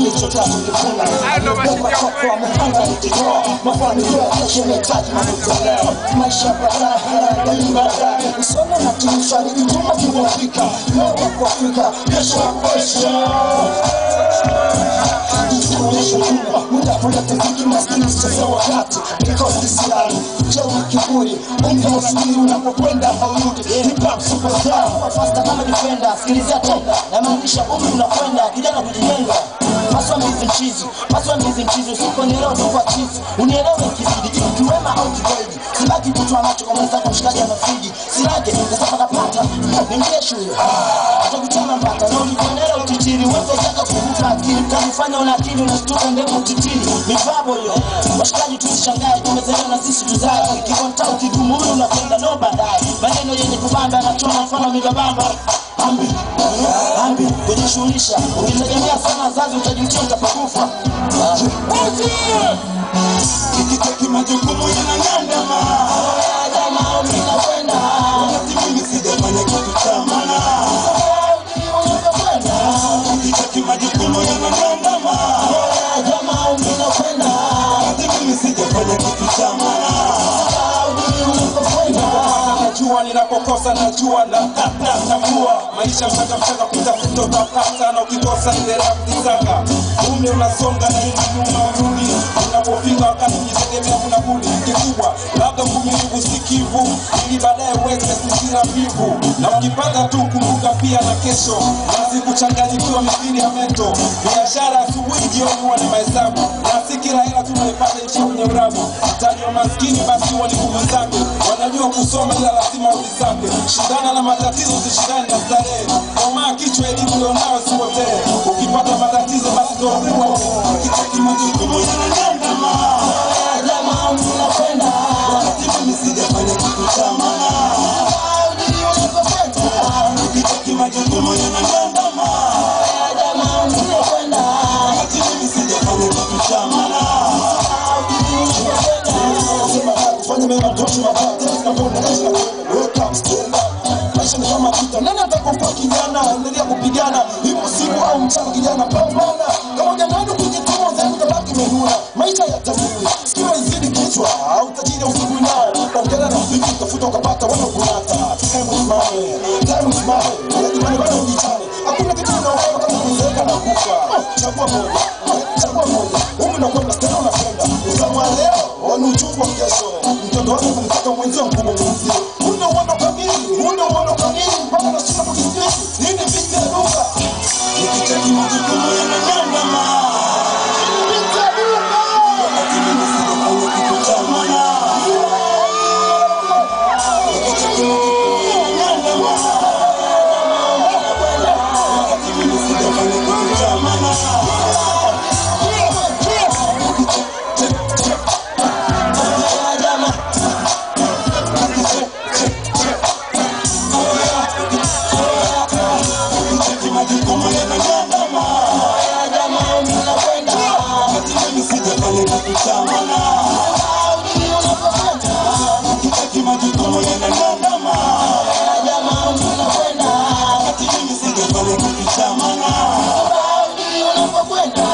nilichotaka kufuna. Kwa mhanga nikitoa mafanikio ya kesho nahitaji mafunzo leo. Maisha baadaye hela daima baadaye. Usome na tunisha nijituma kiwafika. Leo kwa Afrika, kesho muda kuna tafiki maskini sasa wakati because siyari jeuri kiburi umri usiri unapokwenda haurudi hip hop superstar faster kama defender sikilizia tenda na maanisha umri unakwenda kijana kujijenga maswali hizi nchizi usipo nielewa kwa chizi unielewe kibidi kiwema au kigaidi sibaki kutoa macho kwa mwenzako mshikaji anafiji silake sasa pakapata ningie shule utakutana mpaka na ulikonela utitiri wewe zaka kuvuka akili kanifanya una akili unastuka ndemo utitiri mivabo hiyo washikaji tusishangae tumezelewa na sisi tuzae kikonta ukigumu huyu unakwenda no baadaye maneno yenye kubamba yanachoma mfano mibabamba ambi kujishughulisha ukitegemea sana wazazi utajutia utapokufa Nikitaki majukumu yanangandama jamaa unakwenda wakati mimi sijafanya kitu cha maana nikitaki majukumu yanangandama jamaa unakwenda wakati mimi sijafanya kitu cha maana najua ninapokosa najua na tambua maisha mshaka kutafuta utapata na ukikosa endelea kujisaka umri unasonga na hivi nyuma urudi unapofika wakati kujitegemea unabudi kikubwa labda uvumilivu sikivu ili baadaye uweze kusira mbivu na ukipata tu kumbuka pia na kesho na sikuchanganyikiwa mithili ya mento biashara asubuhi jioni huwa ni mahesabu na si kila hela tunaipata ishia kwenye urabu mtaji wa maskini basi huwa ni nguvu zake wanajua kusoma ila lazima uzisake shindana na matatizo usishindane na starehe komaa kichwa elimu ulionao usipotee ukipata matatizo basi ndio kuwa ukitaki majukumu yanangandama jamaa unakwenda wakati mimi sijafanya kitu cha maana ukitaki majukumu yanangandama jamaa unakwenda wakati mimi sijafanya kitu cha maana kufanya mema tosha mabata tunapona katika wake up stand up maisha ni kama vita nani atakufa kijana endelea kupigana hiyo siku au mchana kijana pambana kama jana kujituma zaidi utabaki umenuna maisha ya tabiri sio izidi kichwa au tajiri usiku nao ongea na vipi utafuta ukapata wewe kunata time is money yani bado ujichane hakuna kitu unaofa kama kuzeeka na kufa chagua moja unakwenda tena unapenda usamwa leo ni uchungu wa kesho mtoto wako kumtaka mwenzio mkubwa mwenzio unaona kamili mpaka nashinda kujisikia nini vita ya lugha nikitaki majukumu yanangandama vita ya lugha wakati mimi sijafanya kitu cha maana nikitaki majukumu yanangandama wakati mimi sijafanya kitu cha maana majukumu yanangandama jamaa unakwenda wakati mimi sijafanya kitu cha maana nikitaki majukumu yanangandama jamaa unakwenda wakati mimi sijafanya kitu cha maana unakwenda